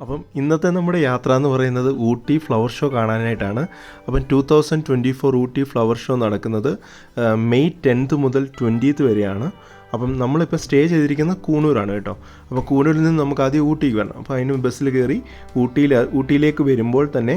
അപ്പം ഇന്നത്തെ നമ്മുടെ യാത്ര എന്ന് പറയുന്നത് ഊട്ടി ഫ്ലവർ ഷോ കാണാനായിട്ടാണ്. അപ്പം 2024 ഊട്ടി ഫ്ലവർ ഷോ നടക്കുന്നത് മെയ് 10 മുതൽ 20 വരെയാണ്. അപ്പം നമ്മളിപ്പോൾ സ്റ്റേ ചെയ്തിരിക്കുന്നത് കൂണൂരാണ് കേട്ടോ. അപ്പോൾ കൂണൂരിൽ നിന്ന് നമുക്ക് ആദ്യം ഊട്ടിക്ക് വരണം. അപ്പോൾ അതിന് ബസ്സിൽ കയറി ഊട്ടിയിലേക്ക് വരുമ്പോൾ തന്നെ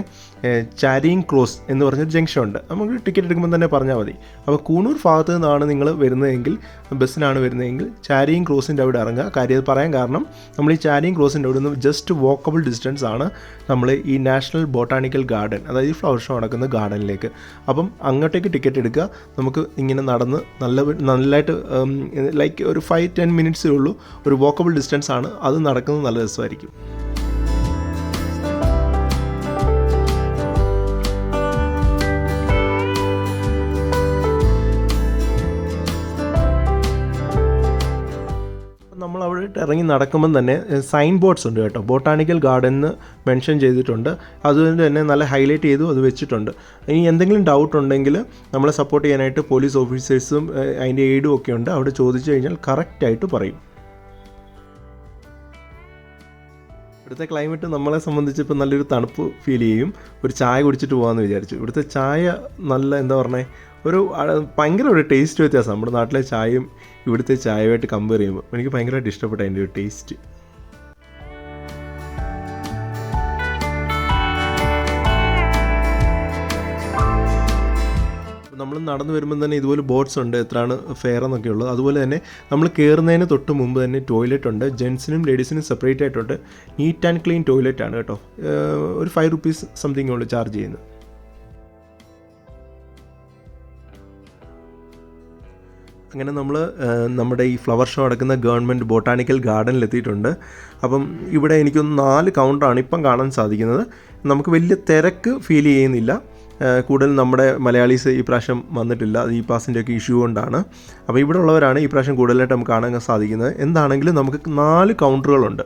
ചാരിങ് ക്രോസ് എന്ന് പറഞ്ഞൊരു ജംഗ്ഷൻ ഉണ്ട്. നമുക്ക് ടിക്കറ്റ് എടുക്കുമ്പോൾ തന്നെ പറഞ്ഞാൽ മതി. അപ്പോൾ കൂണൂർ ഭാഗത്ത് നിന്നാണ് നിങ്ങൾ വരുന്നതെങ്കിൽ, ബസ്സിനാണ് വരുന്നതെങ്കിൽ ചാരിങ് ക്രോസിൻ്റെ അവിടെ ഇറങ്ങുക. കാര്യം പറയാൻ കാരണം, നമ്മൾ ഈ ചാരിങ് ക്രോസിൻ്റെ അവിടെ നിന്ന് ജസ്റ്റ് വാക്കബിൾ ഡിസ്റ്റൻസ് ആണ് നമ്മൾ ഈ നാഷണൽ ബൊട്ടാണിക്കൽ ഗാർഡൻ, അതായത് ഈ ഫ്ലവർ ഷോ നടക്കുന്ന ഗാർഡനിലേക്ക്. അപ്പം അങ്ങോട്ടേക്ക് ടിക്കറ്റ് എടുക്കുക. നമുക്ക് ഇങ്ങനെ നടന്ന് നല്ലതായിട്ട് ലൈക്ക് ഒരു 5-10 മിനിറ്റ്സേ ഉള്ളൂ. ഒരു വാക്കബിൾ ഡിസ്റ്റൻസ് ആണ്. അത് നടക്കുന്നത് നല്ല രസമായിരിക്കും. നമ്മൾ അവിടെ ഇറങ്ങി നടക്കുമ്പം തന്നെ സൈൻ ബോർഡ്സ് ഉണ്ട് കേട്ടോ. ബൊട്ടാണിക്കൽ ഗാർഡൻ എന്ന് മെൻഷൻ ചെയ്തിട്ടുണ്ട്. അതുകൊണ്ട് തന്നെ നല്ല ഹൈലൈറ്റ് ചെയ്തു അത് വെച്ചിട്ടുണ്ട്. ഇനി എന്തെങ്കിലും ഡൗട്ട് ഉണ്ടെങ്കിൽ നമ്മളെ സപ്പോർട്ട് ചെയ്യാനായിട്ട് പോലീസ് ഓഫീസേഴ്സും അതിൻ്റെ എയ്ഡും ഒക്കെ ഉണ്ട്. അവിടെ ചോദിച്ചു കഴിഞ്ഞാൽ കറക്റ്റായിട്ട് പറയും. ഇവിടുത്തെ ക്ലൈമറ്റ് നമ്മളെ സംബന്ധിച്ച് ഇപ്പോൾ നല്ലൊരു തണുപ്പ് ഫീൽ ചെയ്യും. ഒരു ചായ കുടിച്ചിട്ട് പോകാമെന്ന് വിചാരിച്ചു. ഇവിടുത്തെ ചായ നല്ല എന്താ പറഞ്ഞേ, ഭയങ്കര ഒരു ടേസ്റ്റ് വ്യത്യാസം. നമ്മുടെ നാട്ടിലെ ചായയും ഇവിടുത്തെ ചായയുമായിട്ട് കമ്പയർ ചെയ്യുമ്പോൾ എനിക്ക് ഭയങ്കരമായിട്ട് ഇഷ്ടപ്പെട്ട അതിൻ്റെ ഒരു ടേസ്റ്റ്. നമ്മൾ നടന്നു വരുമ്പോൾ തന്നെ ഇതുപോലെ ബോട്ട്സ് ഉണ്ട്, എത്രയാണ് ഫെയർ എന്നൊക്കെ ഉള്ളത്. അതുപോലെ തന്നെ നമ്മൾ കയറുന്നതിന് തൊട്ട് മുമ്പ് തന്നെ ടോയ്ലറ്റ് ഉണ്ട്. ജെൻസിനും ലേഡീസിനും സെപ്പറേറ്റ് ആയിട്ടുണ്ട്. നീറ്റ് ആൻഡ് ക്ലീൻ ടോയ്ലറ്റ് ആണ് കേട്ടോ. ഒരു 5 rupees സംതിങ് ഉള്ളൂ ചാർജ് ചെയ്യുന്നത്. അങ്ങനെ നമ്മൾ നമ്മുടെ ഈ ഫ്ലവർ ഷോ നടക്കുന്ന ഗവൺമെൻറ് ബൊട്ടാണിക്കൽ ഗാർഡനിലെത്തിയിട്ടുണ്ട്. അപ്പം ഇവിടെ എനിക്കൊന്ന് 4 കൗണ്ടറാണ് ഇപ്പം കാണാൻ സാധിക്കുന്നത്. നമുക്ക് വലിയ തിരക്ക് ഫീൽ ചെയ്യുന്നില്ല. കൂടുതൽ നമ്മുടെ മലയാളീസ് ഈ പ്രാവശ്യം വന്നിട്ടില്ല. അത് ഈ പാസിൻ്റെ ഒക്കെ ഇഷ്യൂ കൊണ്ടാണ്. അപ്പോൾ ഇവിടെ ഉള്ളവരാണ് ഈ പ്രാവശ്യം കൂടുതലായിട്ട് നമുക്ക് കാണാൻ സാധിക്കുന്നത്. എന്താണെങ്കിലും നമുക്ക് 4 കൗണ്ടറുകളുണ്ട്.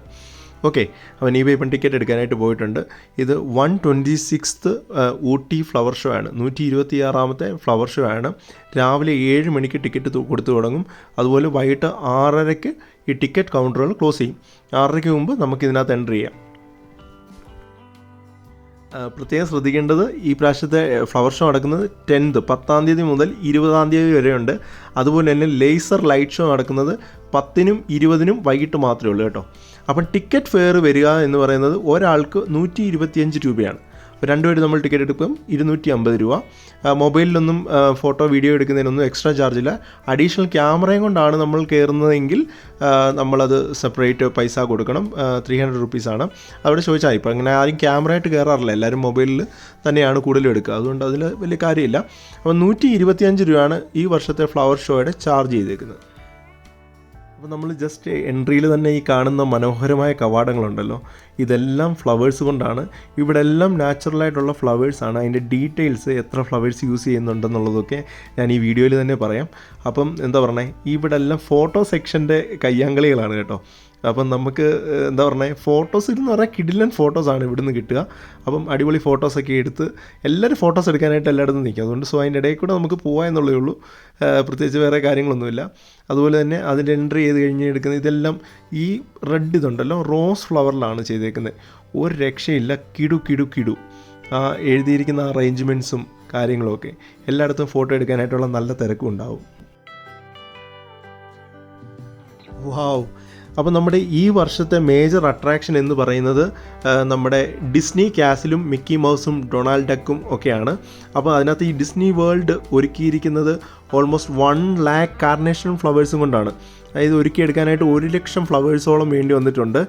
ഓക്കെ, അപ്പോൾ നീ ഇപ്പം ടിക്കറ്റ് എടുക്കാനായിട്ട് പോയിട്ടുണ്ട്. ഇത് 126th ഊട്ടി ഫ്ലവർ ഷോ ആണ്. 126ാമത്തെ ഫ്ലവർ ഷോ ആണ്. രാവിലെ 7 മണിക്ക് ടിക്കറ്റ് കൊടുത്തു തുടങ്ങും. അതുപോലെ വൈകിട്ട് 6:30ക്ക് ഈ ടിക്കറ്റ് കൗണ്ടറുകൾ ക്ലോസ് ചെയ്യും. 6:30ക്ക് മുമ്പ് നമുക്കിതിനകത്ത് എൻ്റർ ചെയ്യാം. പ്രത്യേകം ശ്രദ്ധിക്കേണ്ടത്, ഈ പ്രാവശ്യത്തെ ഫ്ലവർ ഷോ നടക്കുന്നത് 10th മുതൽ 20 വരെയുണ്ട്. അതുപോലെ തന്നെ ലേസർ ലൈറ്റ് ഷോ നടക്കുന്നത് 10നും 20നും വൈകിട്ട് മാത്രമേ ഉള്ളൂ കേട്ടോ. അപ്പം ടിക്കറ്റ് ഫെയർ വരിക എന്ന് പറയുന്നത് ഒരാൾക്ക് 125 രൂപയാണ്. രണ്ടുപേര് നമ്മൾ ടിക്കറ്റ് എടുക്കും 250 രൂപ. മൊബൈലിലൊന്നും ഫോട്ടോ വീഡിയോ എടുക്കുന്നതിനൊന്നും എക്സ്ട്രാ ചാർജില്ല. അഡീഷണൽ ക്യാമറയും കൊണ്ടാണ് നമ്മൾ കയറുന്നതെങ്കിൽ നമ്മളത് സെപ്പറേറ്റ് പൈസ കൊടുക്കണം. 300 rupees അവിടെ ചോദിച്ചാൽ. ഇപ്പോൾ അങ്ങനെ ആരും ക്യാമറയായിട്ട് കയറാറില്ല, എല്ലാവരും മൊബൈലിൽ തന്നെയാണ് കൂടുതലും എടുക്കുക. അതുകൊണ്ട് അതിൽ വലിയ കാര്യമില്ല. അപ്പോൾ 125 രൂപയാണ് ഈ വർഷത്തെ ഫ്ലവർ ഷോയുടെ ചാർജ് ചെയ്തേക്കുന്നത്. അപ്പോൾ നമ്മൾ ജസ്റ്റ് എൻട്രിയിൽ തന്നെ ഈ കാണുന്ന മനോഹരമായ കവാടങ്ങളുണ്ടല്ലോ, ഇതെല്ലാം ഫ്ലവേഴ്സ് കൊണ്ടാണ്. ഇവിടെ എല്ലാം നാച്ചുറലായിട്ടുള്ള ഫ്ലവേഴ്സാണ്. അതിൻ്റെ ഡീറ്റെയിൽസ്, എത്ര ഫ്ലവേഴ്സ് യൂസ് ചെയ്യുന്നുണ്ടെന്നുള്ളതൊക്കെ ഞാൻ ഈ വീഡിയോയിൽ തന്നെ പറയാം. അപ്പം എന്താ പറഞ്ഞേ, ഇവിടെ എല്ലാം ഫോട്ടോ സെക്ഷൻ്റെ കയ്യാങ്കളികളാണ് കേട്ടോ. അപ്പം നമുക്ക് എന്താ പറഞ്ഞത്, ഫോട്ടോസ് എന്ന് പറഞ്ഞാൽ കിടിലൻ ഫോട്ടോസാണ് ഇവിടുന്ന് കിട്ടുക. അപ്പം അടിപൊളി ഫോട്ടോസൊക്കെ എടുത്ത് എല്ലാവരും ഫോട്ടോസ് എടുക്കാനായിട്ട് എല്ലായിടത്തും നിൽക്കും. അതുകൊണ്ട് അതിൻ്റെ ഇടയിൽ കൂടെ നമുക്ക് പോകാം എന്നുള്ളതേ ഉള്ളൂ. പ്രത്യേകിച്ച് വേറെ കാര്യങ്ങളൊന്നുമില്ല. അതുപോലെ തന്നെ അതിൻ്റെ എൻട്രി ചെയ്ത് കഴിഞ്ഞ് എടുക്കുന്നത് ഇതെല്ലാം ഈ റെഡ് ഇതുണ്ടല്ലോ, റോസ് ഫ്ലവറിലാണ് ചെയ്തേക്കുന്നത്. ഒരു രക്ഷയില്ല, കിടു. എഴുതിയിരിക്കുന്ന അറേഞ്ച്മെൻറ്റ്സും കാര്യങ്ങളുമൊക്കെ എല്ലായിടത്തും ഫോട്ടോ എടുക്കാനായിട്ടുള്ള നല്ല തിരക്കും ഉണ്ടാവും. വാവ്. അപ്പോൾ നമ്മുടെ ഈ വർഷത്തെ മേജർ അട്രാക്ഷൻ എന്ന് പറയുന്നത് നമ്മുടെ ഡിസ്നി കാസിലും മിക്കി മൗസും ഡൊണാൾഡ് ഡക്കും ഒക്കെയാണ്. അപ്പോൾ അതിനകത്ത് ഈ ഡിസ്നി വേൾഡ് ഒരുക്കിയിരിക്കുന്നത് ഓൾമോസ്റ്റ് 1 lakh കാർണേഷൻ ഫ്ലവേഴ്സും കൊണ്ടാണ്. അതായത് ഒരുക്കിയെടുക്കാനായിട്ട് 1 ലക്ഷം ഫ്ലവേഴ്സോളം വേണ്ടി വന്നിട്ടുണ്ട്.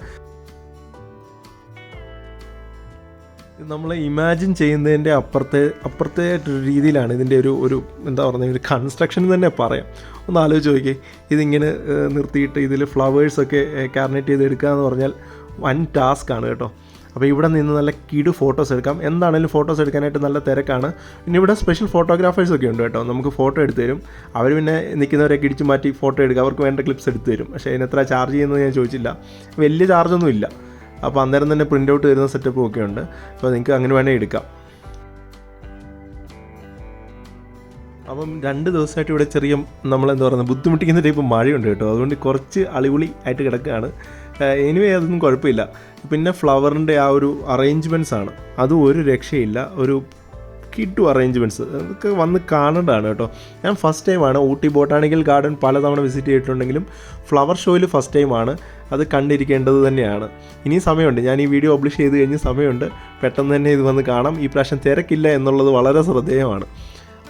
നമ്മൾ ഇമാജിൻ ചെയ്യുന്നതിൻ്റെ അപ്പുറത്തെ രീതിയിലാണ് ഇതിൻ്റെ ഒരു എന്താ പറയുക, ഒരു കൺസ്ട്രക്ഷൻ തന്നെ പറയാം. ഒന്ന് ആലോചിച്ച് നോക്കിയേ. ഇതിങ്ങനെ നിർത്തിയിട്ട് ഇതിൽ ഫ്ലവേഴ്സൊക്കെ കാർണേറ്റ് ചെയ്തെടുക്കുക എന്ന് പറഞ്ഞാൽ വൻ ടാസ്ക്കാണ് കേട്ടോ. അപ്പോൾ ഇവിടെ നിന്ന് നല്ല ഫോട്ടോസ് എടുക്കാം. എന്താണെങ്കിലും ഫോട്ടോസ് എടുക്കാനായിട്ട് നല്ല തിരക്കാണ്. പിന്നെ ഇവിടെ സ്പെഷ്യൽ ഫോട്ടോഗ്രാഫേഴ്സൊക്കെ ഉണ്ട് കേട്ടോ. നമുക്ക് ഫോട്ടോ എടുത്ത് തരും. അവർ പിന്നെ നിൽക്കുന്നവരൊക്കെ ഇടിച്ച് മാറ്റി ഫോട്ടോ എടുക്കുക. അവർക്ക് വേണ്ട ക്ലിപ്സ് എടുത്ത് തരും. പക്ഷേ അതിന് എത്ര ചാർജ് ചെയ്യുന്നത് ഞാൻ ചോദിച്ചില്ല. വലിയ ചാർജൊന്നും ഇല്ല. അപ്പോൾ അന്നേരം തന്നെ പ്രിൻ്റ് ഔട്ട് വരുന്ന സെറ്റപ്പും ഒക്കെ ഉണ്ട്. അപ്പോൾ നിങ്ങൾക്ക് അങ്ങനെ വേണേൽ എടുക്കാം. അപ്പം 2 ദിവസമായിട്ട് ഇവിടെ ചെറിയ നമ്മളെന്താ പറയുന്നത് ബുദ്ധിമുട്ടിക്കുന്ന ടൈപ്പ് മഴയുണ്ട് കേട്ടോ. അതുകൊണ്ട് കുറച്ച് അളിപൊളി ആയിട്ട് കിടക്കുകയാണ്. എനിവേ അതൊന്നും കുഴപ്പമില്ല. പിന്നെ ഫ്ലവറിൻ്റെ ആ ഒരു അറേഞ്ച്മെൻറ്റ്സ് ആണ്, അതും ഒരു രക്ഷയില്ല. ഒരു കിട്ടു അറേഞ്ച്മെൻറ്റ്സ് അതൊക്കെ വന്ന് കാണേണ്ടതാണ് കേട്ടോ. ഞാൻ ഫസ്റ്റ് ടൈമാണ് ഊട്ടി ബൊട്ടാണിക്കൽ ഗാർഡൻ പലതവണ വിസിറ്റ് ചെയ്തിട്ടുണ്ടെങ്കിലും ഫ്ലവർ ഷോയിൽ ഫസ്റ്റ് ടൈമാണ്. അത് കണ്ടിരിക്കേണ്ടത് തന്നെയാണ്. ഇനിയും സമയമുണ്ട്, ഞാൻ ഈ വീഡിയോ പബ്ലിഷ് ചെയ്ത് കഴിഞ്ഞ് സമയമുണ്ട്, പെട്ടെന്ന് തന്നെ ഇത് വന്ന് കാണാം. ഈ പ്രാവശ്യം തിരക്കില്ല എന്നുള്ളത് വളരെ ശ്രദ്ധേയമാണ്.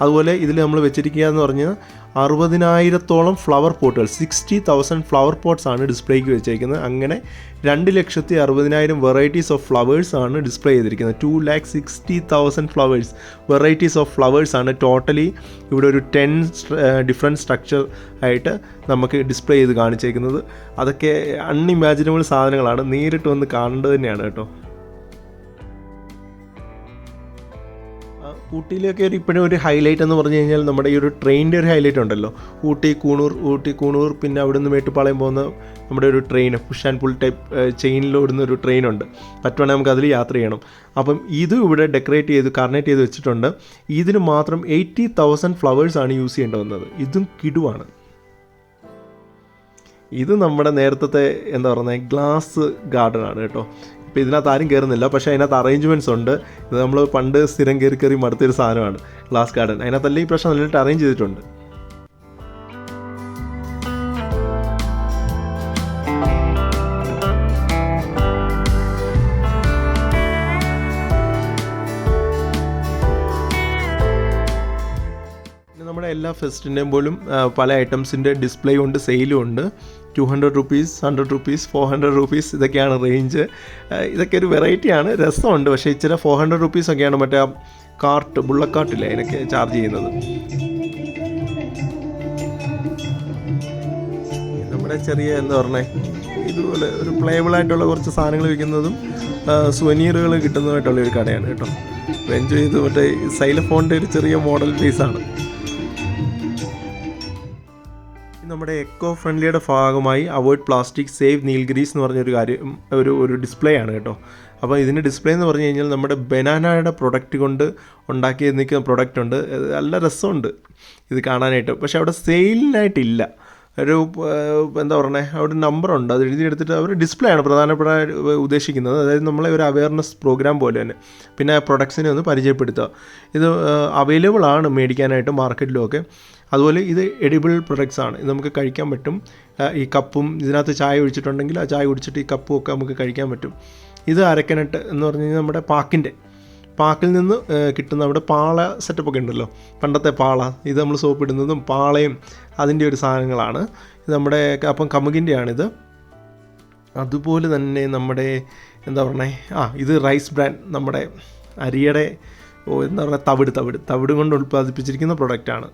അതുപോലെ ഇതിൽ നമ്മൾ വെച്ചിരിക്കുക എന്ന് പറഞ്ഞാൽ 60,000-ഓളം ഫ്ലവർ പോട്ടുകൾ, 60,000 ഫ്ലവർ പോട്ട്സ് ആണ് ഡിസ്പ്ലേക്ക് വെച്ചേക്കുന്നത്. അങ്ങനെ 2,60,000 വെറൈറ്റീസ് ഓഫ് ഫ്ലവേഴ്സ് ആണ് ഡിസ്പ്ലേ ചെയ്തിരിക്കുന്നത്. 2,60,000 ഫ്ലവേഴ്സ്, വെറൈറ്റീസ് ഓഫ് ഫ്ലവേഴ്സ് ആണ് ടോട്ടലി ഇവിടെ ഒരു 10 ഡിഫറെൻറ്റ് സ്ട്രക്ചർ ആയിട്ട് നമുക്ക് ഡിസ്പ്ലേ ചെയ്ത് കാണിച്ചേക്കുന്നത്. അതൊക്കെ അൺഇമാജിനബിൾ സാധനങ്ങളാണ്, നേരിട്ട് വന്ന് കാണേണ്ടത് തന്നെയാണ് കേട്ടോ. ഊട്ടിയിലൊക്കെ ഇപ്പോഴും ഒരു ഹൈലൈറ്റ് എന്ന് പറഞ്ഞു കഴിഞ്ഞാൽ നമ്മുടെ ഈ ഒരു ട്രെയിനിൻ്റെ ഒരു ഹൈലൈറ്റ് ഉണ്ടല്ലോ, ഊട്ടി കൂണൂർ പിന്നെ അവിടെ നിന്ന് മേട്ടുപ്പാളയം പോകുന്ന നമ്മുടെ ഒരു train, push and pull type ചെയിനിലോടുന്ന ഒരു ട്രെയിനുണ്ട്. പറ്റുവാണെങ്കിൽ നമുക്ക് അതിൽ യാത്ര ചെയ്യണം. അപ്പം ഇതും ഇവിടെ കാർണേറ്റ് ചെയ്ത് വെച്ചിട്ടുണ്ട്. ഇതിന് മാത്രം 80,000 ഫ്ലവേഴ്സാണ് യൂസ് ചെയ്യേണ്ടി വന്നത്. ഇതും കിടുവാണ്. ഇത് നമ്മുടെ നേരത്തെ എന്താ പറയുന്നത് ഗ്ലാസ് ഗാർഡൻ ആണ് കേട്ടോ. ഇപ്പോൾ ഇതിനകത്ത് ആരും കയറുന്നില്ല, പക്ഷേ അതിനകത്ത് അറേഞ്ച്മെൻറ്റ്സ് ഉണ്ട്. ഇത് നമ്മൾ പണ്ട് സ്ഥിരം കയറി മടുത്തൊരു സാധനമാണ് ഗ്ലാസ് ഗാർഡൻ. അതിനകത്തല്ല ഈ പ്രശ്നം നല്ലതായിട്ട് അറേഞ്ച് ചെയ്തിട്ടുണ്ട്. നമ്മുടെ എല്ലാ ഫെസ്റ്റിൻ്റെയും പോലും പല ഐറ്റംസിൻ്റെ ഡിസ്പ്ലേ ഉണ്ട്, സെയിലും ഉണ്ട്. 200 rupees, 100 rupees, 400 rupees ഇതൊക്കെയാണ് റേഞ്ച്. ഇതൊക്കെ ഒരു വെറൈറ്റിയാണ്, രസമുണ്ട്. പക്ഷേ ഇച്ചിരി 400 rupees ഒക്കെയാണ് മറ്റേ ബുള്ളക്കാർട്ടില്ലേ അതിനൊക്കെ ചാർജ് ചെയ്യുന്നത്. നമ്മുടെ ചെറിയ എന്താ പറഞ്ഞേ ഇതുപോലെ ഒരു പ്ലേബിളായിട്ടുള്ള കുറച്ച് സാധനങ്ങൾ വിൽക്കുന്നതും സുവനീറുകൾ കിട്ടുന്നതായിട്ടുള്ള ഒരു കടയാണ് കേട്ടോ. എൻജോയ് ചെയ്ത് മറ്റേ സൈലഫോണിൻ്റെ ഒരു ചെറിയ മോഡൽ പീസാണ്. നമ്മുടെ എക്കോ ഫ്രണ്ട്ലിയുടെ ഭാഗമായി അവോയ്ഡ് പ്ലാസ്റ്റിക്, സേവ് നീൽഗിരീസ് എന്ന് പറഞ്ഞൊരു കാര്യം ഒരു ഡിസ്പ്ലേ ആണ് കേട്ടോ. അപ്പോൾ ഇതിൻ്റെ ഡിസ്പ്ലേ എന്ന് പറഞ്ഞു കഴിഞ്ഞാൽ നമ്മുടെ ബനാനയുടെ പ്രൊഡക്റ്റ് കൊണ്ട് ഉണ്ടാക്കി നിൽക്കുന്ന പ്രൊഡക്റ്റ് ഉണ്ട്. നല്ല രസമുണ്ട് ഇത് കാണാനായിട്ട്. പക്ഷേ അവിടെ സെയിലിനായിട്ടില്ല. ഒരു എന്താ പറയുക അവിടെ നമ്പറുണ്ട്, അത് എഴുതിയെടുത്തിട്ട് അവർ ഡിസ്പ്ലേ ആണ് പ്രധാനപ്പെട്ട ഉദ്ദേശിക്കുന്നത്. അതായത് നമ്മളെ ഒരു അവയർനെസ് പ്രോഗ്രാം പോലെ തന്നെ. പിന്നെ പ്രൊഡക്ട്സിനെ ഒന്ന് പരിചയപ്പെടുത്തുക. ഇത് അവൈലബിൾ ആണ് മേടിക്കാനായിട്ട് മാർക്കറ്റിലുമൊക്കെ. അതുപോലെ ഇത് എഡിബിൾ പ്രൊഡക്ട്സ് ആണ്, ഇത് നമുക്ക് കഴിക്കാൻ പറ്റും. ഈ കപ്പും ഇതിനകത്ത് ചായ ഒഴിച്ചിട്ടുണ്ടെങ്കിൽ ആ ചായ കുടിച്ചിട്ട് ഈ കപ്പും ഒക്കെ നമുക്ക് കഴിക്കാൻ പറ്റും. ഇത് അരക്കനട്ട് എന്ന് പറഞ്ഞു കഴിഞ്ഞാൽ നമ്മുടെ പാക്കിൽ നിന്ന് കിട്ടുന്ന നമ്മുടെ പാള സെറ്റപ്പൊക്കെ ഉണ്ടല്ലോ, പണ്ടത്തെ പാള, ഇത് നമ്മൾ സോപ്പ് ഇടുന്നതും പാളയും അതിൻ്റെ ഒരു സാധനങ്ങളാണ്. ഇത് നമ്മുടെ അപ്പം കമുകിൻ്റെയാണിത്. അതുപോലെ തന്നെ നമ്മുടെ എന്താ പറയണേ ഇത് റൈസ് ബ്രാൻഡ്, നമ്മുടെ അരിയുടെ എന്താ പറയുക തവിട് കൊണ്ട് ഉൽപ്പാദിപ്പിച്ചിരിക്കുന്ന പ്രൊഡക്റ്റാണ്.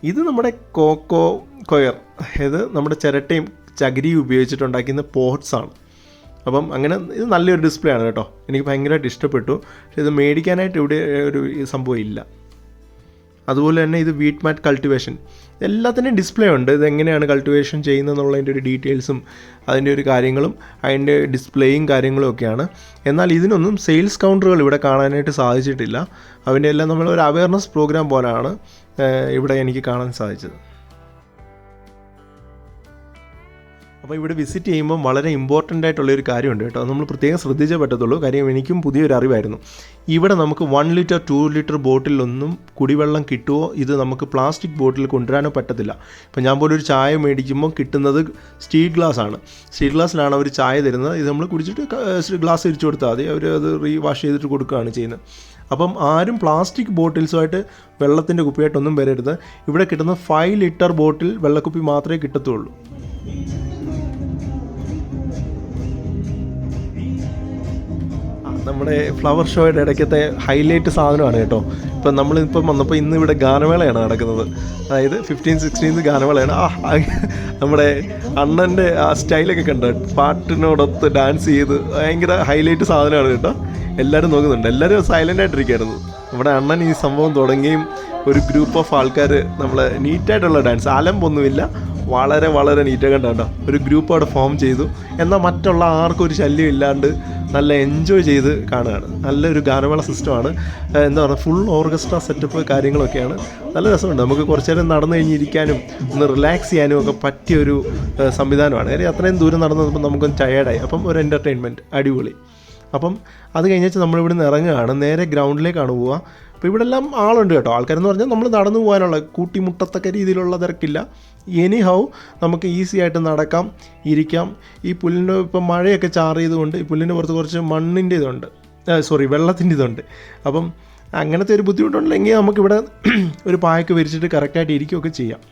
ഇത് നമ്മുടെ കോക്കോ കൊയർ, ഇത് നമ്മുടെ ചിരട്ടയും ചകിരിയും ഉപയോഗിച്ചിട്ടുണ്ടാക്കുന്ന പോട്ട്സാണ്. അപ്പം അങ്ങനെ ഇത് നല്ലൊരു ഡിസ്പ്ലേ ആണ് കേട്ടോ, എനിക്ക് ഭയങ്കരമായിട്ട് ഇഷ്ടപ്പെട്ടു. പക്ഷേ ഇത് മേടിക്കാനായിട്ട് ഇവിടെ ഒരു സംഭവം ഇല്ല. അതുപോലെ തന്നെ ഇത് വീറ്റ് മാറ്റ് കൾട്ടിവേഷൻ, എല്ലാത്തിൻ്റെയും ഡിസ്പ്ലേ ഉണ്ട്. ഇതെങ്ങനെയാണ് കൾട്ടിവേഷൻ ചെയ്യുന്നതെന്നുള്ളതിൻ്റെ ഒരു ഡീറ്റെയിൽസും അതിൻ്റെ ഒരു കാര്യങ്ങളും അതിൻ്റെ ഡിസ്പ്ലേയും കാര്യങ്ങളും ഒക്കെയാണ്. എന്നാൽ ഇതിനൊന്നും സെയിൽസ് കൗണ്ടറുകൾ ഇവിടെ കാണാനായിട്ട് സാധിച്ചിട്ടില്ല. അതിൻ്റെ എല്ലാം നമ്മളൊരു അവയർനെസ് പ്രോഗ്രാം പോലെയാണ് ഇവിടെ എനിക്ക് കാണാൻ സാധിച്ചത്. അപ്പോൾ ഇവിടെ വിസിറ്റ് ചെയ്യുമ്പോൾ വളരെ ഇമ്പോർട്ടൻ്റ് ആയിട്ടുള്ളൊരു കാര്യമുണ്ട് കേട്ടോ, നമ്മൾ പ്രത്യേകം ശ്രദ്ധിച്ചേ പറ്റത്തുള്ളൂ. കാര്യം എനിക്കും പുതിയൊരു അറിവായിരുന്നു. ഇവിടെ നമുക്ക് 1 ലിറ്റർ 2 ലിറ്റർ ബോട്ടിലൊന്നും കുടിവെള്ളം കിട്ടുമോ, ഇത് നമുക്ക് പ്ലാസ്റ്റിക് ബോട്ടിൽ കൊണ്ടുവരാനോ പറ്റത്തില്ല. ഇപ്പോൾ ഞാൻ പോലും ഒരു ചായ മേടിക്കുമ്പോൾ കിട്ടുന്നത് സ്റ്റീൽ ഗ്ലാസ് ആണ്. സ്റ്റീൽ ഗ്ലാസ്സിലാണ് അവർ ചായ തരുന്നത്. ഇത് നമ്മൾ കുടിച്ചിട്ട് ഗ്ലാസ് തിരിച്ചു കൊടുത്താൽ മതി, അവർ അത് വാഷ് ചെയ്തിട്ട് കൊടുക്കുകയാണ് ചെയ്യുന്നത്. അപ്പം ആരും പ്ലാസ്റ്റിക് ബോട്ടിൽസുമായിട്ട് വെള്ളത്തിൻ്റെ കുപ്പിയായിട്ടൊന്നും വരരുത്. ഇവിടെ കിട്ടുന്ന 5 ലിറ്റർ ബോട്ടിൽ വെള്ളക്കുപ്പി മാത്രമേ കിട്ടത്തുള്ളൂ. നമ്മുടെ ഫ്ലവർ ഷോയുടെ ഇടയ്ക്കത്തെ ഹൈലൈറ്റ് സാധനമാണ് കേട്ടോ. ഇപ്പം നമ്മളിപ്പം വന്നപ്പോൾ ഇന്ന് ഇവിടെ ഗാനമേളയാണ് നടക്കുന്നത്. അതായത് 15, 16 ഗാനമേളയാണ്. നമ്മുടെ അണ്ണൻ്റെ ആ സ്റ്റൈലൊക്കെ കണ്ടോ, പാട്ടിനോടൊത്ത് ഡാൻസ് ചെയ്ത് ഭയങ്കര ഹൈലൈറ്റ് സാധനമാണ് കേട്ടോ. എല്ലാവരും നോക്കുന്നുണ്ട്, എല്ലാവരും സൈലൻ്റ് ആയിട്ടിരിക്കുകയായിരുന്നു. നമ്മുടെ അണ്ണൻ ഈ സംഭവം തുടങ്ങിയും ഒരു ഗ്രൂപ്പ് ഓഫ് ആൾക്കാർ നമ്മൾ നീറ്റായിട്ടുള്ള ഡാൻസ്, അലമ്പൊന്നുമില്ല, വളരെ വളരെ നീറ്റായി കണ്ടോ. ഒരു ഗ്രൂപ്പ് അവിടെ ഫോം ചെയ്തു, എന്നാൽ മറ്റുള്ള ആർക്കും ഒരു ശല്യം ഇല്ലാണ്ട് നല്ല എൻജോയ് ചെയ്ത് കാണുകയാണ്. നല്ലൊരു ഗാനമേള സിസ്റ്റമാണ്. എന്താ പറയുക, ഫുൾ ഓർക്കസ്ട്ര സെറ്റപ്പ് കാര്യങ്ങളൊക്കെയാണ്. നല്ല രസമുണ്ട്. നമുക്ക് കുറച്ച് നേരം നടന്നു കഴിഞ്ഞിരിക്കാനും ഒന്ന് റിലാക്സ് ചെയ്യാനും ഒക്കെ പറ്റിയൊരു സംവിധാനമാണ്. കാര്യം അത്രയും ദൂരം നടന്നു വന്നപ്പോൾ നമുക്കൊന്ന് ടയേർഡായി. അപ്പം ഒരു എൻ്റർടൈൻമെൻറ്റ് അടിപൊളി. അപ്പം അത് കഴിഞ്ഞിട്ട് നമ്മളിവിടെ നിന്ന് ഇറങ്ങുകയാണ്, നേരെ ഗ്രൗണ്ടിലേക്കാണ് പോവുക. അപ്പോൾ ഇവിടെ എല്ലാം ആളുണ്ട് കേട്ടോ. ആൾക്കാരെന്ന് പറഞ്ഞാൽ നമ്മൾ നടന്നു പോകാനുള്ള കൂട്ടിമുട്ടത്തക്ക രീതിയിലുള്ള തിരക്കില്ല. എനി ഹൗ നമുക്ക് ഈസി ആയിട്ട് നടക്കാം, ഇരിക്കാം. ഈ പുല്ലിൻ്റെ ഇപ്പം മഴയൊക്കെ ചാറിയതുകൊണ്ട് ഈ പുല്ലിൻ്റെ പുറത്ത് കുറച്ച് മണ്ണിൻ്റെ ഇതുണ്ട്, വെള്ളത്തിൻ്റെ ഇതുണ്ട്. അപ്പം അങ്ങനത്തെ ഒരു ബുദ്ധിമുട്ടുണ്ടെങ്കിൽ നമുക്കിവിടെ ഒരു പായൊക്കെ വിരിച്ചിട്ട് കറക്റ്റായിട്ട് ഇരിക്കുകയൊക്കെ ചെയ്യാം.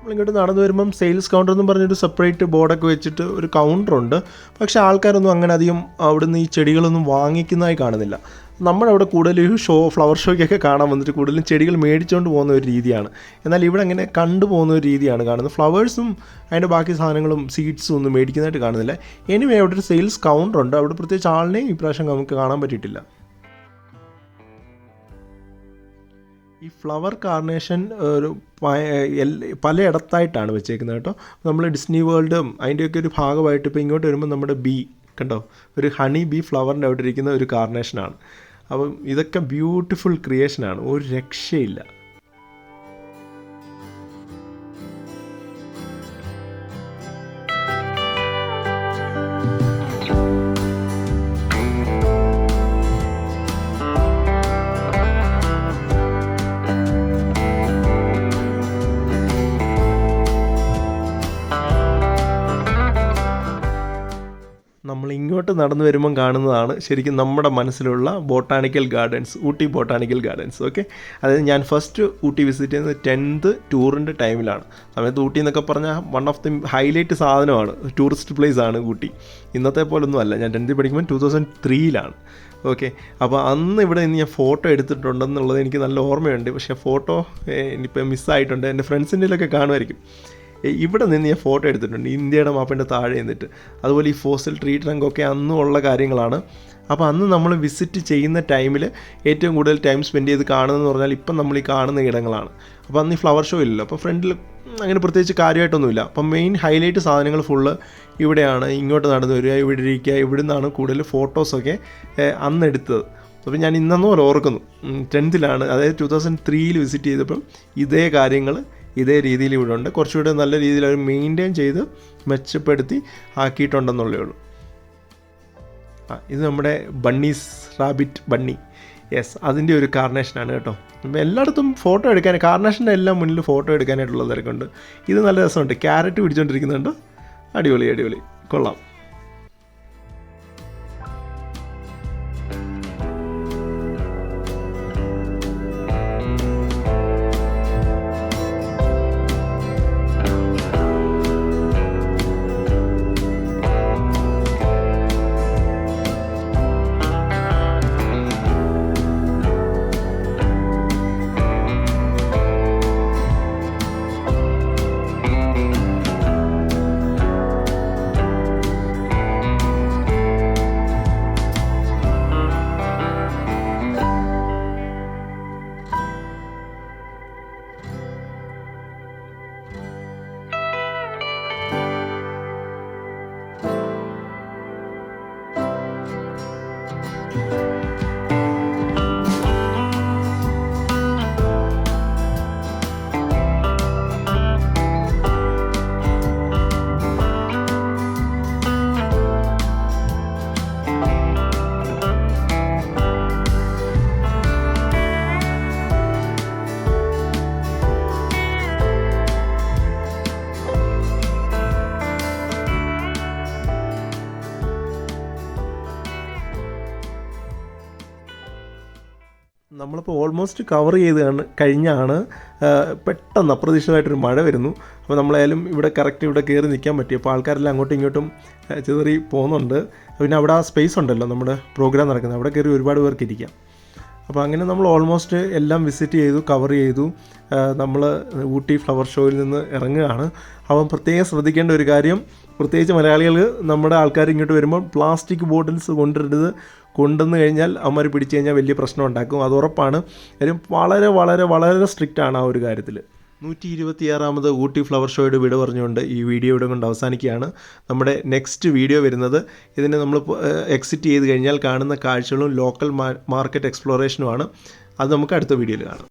നമ്മളിങ്ങോട്ട് നടന്നു വരുമ്പം സെയിൽസ് കൗണ്ടർ എന്ന് പറഞ്ഞൊരു സെപ്പറേറ്റ് ബോർഡൊക്കെ വെച്ചിട്ട് ഒരു കൗണ്ടറുണ്ട്. പക്ഷേ ആൾക്കാരൊന്നും അങ്ങനെ അധികം അവിടുന്ന് ഈ ചെടികളൊന്നും വാങ്ങിക്കുന്നതായി കാണുന്നില്ല. നമ്മുടെ അവിടെ കൂടുതലും ഫ്ലവർ ഷോയ്ക്കൊക്കെ കാണാൻ വന്നിട്ട് കൂടുതലും ചെടികൾ മേടിച്ചുകൊണ്ട് പോകുന്ന ഒരു രീതിയാണ്. എന്നാൽ ഇവിടെ അങ്ങനെ കണ്ടുപോകുന്ന ഒരു രീതിയാണ് കാണുന്നത്. ഫ്ലവേഴ്സും അതിൻ്റെ ബാക്കി സാധനങ്ങളും സീഡ്സും ഒന്നും മേടിക്കുന്നതായിട്ട് കാണുന്നില്ല. എനിവേ അവിടെ ഒരു സെയിൽസ് കൗണ്ടറുണ്ട്. അവിടെ പ്രത്യേകിച്ച് ആളിനെയും ഇപ്രാവശ്യം നമുക്ക് കാണാൻ പറ്റിയിട്ടില്ല. ഈ ഫ്ലവർ കാർണേഷൻ ഒരു പലയിടത്തായിട്ടാണ് വെച്ചേക്കുന്നത് കേട്ടോ. നമ്മൾ ഡിസ്നി വേൾഡും അതിൻ്റെയൊക്കെ ഒരു ഭാഗമായിട്ട് ഇപ്പോൾ ഇങ്ങോട്ട് വരുമ്പോൾ നമ്മുടെ ബീ കണ്ടോ, ഒരു ഹണി ബീ ഫ്ലവറിൻ്റെ അവിടെ ഇരിക്കുന്ന ഒരു കാർണേഷനാണ്. അപ്പം ഇതൊക്കെ ബ്യൂട്ടിഫുൾ ക്രിയേഷനാണ്, ഒരു രക്ഷയില്ല. നമ്മളിങ്ങോട്ട് നടന്നു വരുമ്പം കാണുന്നതാണ് ശരിക്കും നമ്മുടെ മനസ്സിലുള്ള botanical gardens, Ooty botanical gardens. Okay, അതായത് ഞാൻ ഫസ്റ്റ് ഊട്ടി വിസിറ്റ് ചെയ്യുന്നത് 10th ടൂറിൻ്റെ ടൈമിലാണ്. സമയത്ത് ഊട്ടി എന്നൊക്കെ പറഞ്ഞാൽ വൺ ഓഫ് ദി ഹൈലൈറ്റ് സാധനമാണ്, ടൂറിസ്റ്റ് പ്ലേസ് ആണ് ഊട്ടി. ഇന്നത്തെ പോലൊന്നും അല്ല. ഞാൻ 10th പഠിക്കുമ്പോൾ 2003 ഓക്കെ. അപ്പോൾ അന്ന് ഇവിടെ നിന്ന് ഞാൻ ഫോട്ടോ എടുത്തിട്ടുണ്ടെന്നുള്ളത് എനിക്ക് നല്ല ഓർമ്മയുണ്ട്. പക്ഷേ ഫോട്ടോ ഇനിയിപ്പോൾ മിസ്സായിട്ടുണ്ട്. എൻ്റെ ഫ്രണ്ട്സിൻ്റെയിലൊക്കെ കാണുമായിരിക്കും. ഇവിടെ നിന്ന് ഞാൻ ഫോട്ടോ എടുത്തിട്ടുണ്ട്, ഇന്ത്യയുടെ മാപ്പിൻ്റെ താഴെ നിന്നിട്ട്. അതുപോലെ ഈ ഫോസിൽ ട്രീ ട്രങ്കൊക്കെ അന്നും ഉള്ള കാര്യങ്ങളാണ്. അപ്പോൾ അന്ന് നമ്മൾ വിസിറ്റ് ചെയ്യുന്ന ടൈമിൽ ഏറ്റവും കൂടുതൽ ടൈം സ്പെൻഡ് ചെയ്ത് കാണുന്നതെന്ന് പറഞ്ഞാൽ ഇപ്പം നമ്മൾ ഈ കാണുന്ന ഇടങ്ങളാണ്. അപ്പോൾ അന്ന് ഈ ഫ്ലവർ ഷോ ഇല്ലല്ലോ, അപ്പോൾ ഫ്രണ്ടിൽ അങ്ങനെ പ്രത്യേകിച്ച് കാര്യമായിട്ടൊന്നുമില്ല. അപ്പം മെയിൻ ഹൈലൈറ്റ് സാധനങ്ങൾ ഫുള്ള് ഇവിടെയാണ്. ഇങ്ങോട്ട് നടന്നു വരിക, ഇവിടെ ഇരിക്കുക, ഇവിടെ നിന്നാണ് കൂടുതൽ ഫോട്ടോസൊക്കെ അന്ന് എടുത്തത്. അപ്പോൾ ഞാൻ ഇന്നെന്ന് പോലെ ഓർക്കുന്നു, 10th, അതായത് 2003 വിസിറ്റ് ചെയ്തപ്പം ഇതേ കാര്യങ്ങൾ ഇതേ രീതിയിൽ ഇവിടെ ഉണ്ട്. കുറച്ചുകൂടെ നല്ല രീതിയിൽ അവർ മെയിൻറ്റെയിൻ ചെയ്ത് മെച്ചപ്പെടുത്തി ആക്കിയിട്ടുണ്ടെന്നുള്ളേ ഉള്ളൂ. ഇത് നമ്മുടെ ബണ്ണീസ്, റാബിറ്റ് ബണ്ണി, യെസ്, അതിൻ്റെ ഒരു കാർണേഷനാണ് കേട്ടോ. അപ്പോൾ എല്ലായിടത്തും ഫോട്ടോ എടുക്കാൻ, കാർണേഷൻ്റെ എല്ലാം മുന്നിൽ ഫോട്ടോ എടുക്കാനായിട്ടുള്ള തിരക്കുണ്ട്. ഇത് നല്ല രസമുണ്ട്. ക്യാരറ്റ് പിടിച്ചുകൊണ്ടിരിക്കുന്നുണ്ട്. അടിപൊളി അടിപൊളി, കൊള്ളാം. നമ്മളിപ്പോൾ ഓൾമോസ്റ്റ് കവർ ചെയ്ത് കഴിഞ്ഞാണ് പെട്ടെന്ന് അപ്രതീക്ഷിതമായിട്ടൊരു മഴ വരുന്നു. അപ്പോൾ നമ്മളായാലും ഇവിടെ കറക്റ്റ് ഇവിടെ കയറി നിൽക്കാൻ പറ്റി. അപ്പോൾ ആൾക്കാരെല്ലാം അങ്ങോട്ടും ഇങ്ങോട്ടും ചിതറി പോകുന്നുണ്ട്. പിന്നെ അവിടെ ആ സ്പേസ് ഉണ്ടല്ലോ നമ്മുടെ പ്രോഗ്രാം നടക്കുന്നത്, അവിടെ കയറി ഒരുപാട് പേർക്ക് ഇരിക്കാം. അപ്പോൾ അങ്ങനെ നമ്മൾ ഓൾമോസ്റ്റ് എല്ലാം വിസിറ്റ് ചെയ്തു, കവർ ചെയ്തു. നമ്മൾ ഊട്ടി ഫ്ലവർ ഷോയിൽ നിന്ന് ഇറങ്ങുകയാണ്. അപ്പം പ്രത്യേകം ശ്രദ്ധിക്കേണ്ട ഒരു കാര്യം, പ്രത്യേകിച്ച് മലയാളികൾ, നമ്മുടെ ആൾക്കാർ ഇങ്ങോട്ട് വരുമ്പോൾ പ്ലാസ്റ്റിക് ബോട്ടിൽസ് കൊണ്ടുവരരുത്. കൊണ്ടുവന്ന് കഴിഞ്ഞാൽ അവന്മാർ പിടിച്ചു കഴിഞ്ഞാൽ വലിയ പ്രശ്നം ഉണ്ടാക്കും, അത് ഉറപ്പാണ്. കാര്യം വളരെ വളരെ വളരെ സ്ട്രിക്റ്റ് ആണ് ആ ഒരു കാര്യത്തിൽ. 126ാമത് ഊട്ടി ഫ്ലവർ ഷോയുടെ വിട പറഞ്ഞുകൊണ്ട് ഈ വീഡിയോ ഇവിടെ കൊണ്ട് അവസാനിക്കുകയാണ്. നമ്മുടെ നെക്സ്റ്റ് വീഡിയോ വരുന്നത് ഇതിന് നമ്മൾ എക്സിറ്റ് ചെയ്ത് കഴിഞ്ഞാൽ കാണുന്ന കാഴ്ചകളും ലോക്കൽ മാർക്കറ്റ് എക്സ്പ്ലോറേഷനുമാണ്. അത് നമുക്ക് അടുത്ത വീഡിയോയിൽ കാണാം.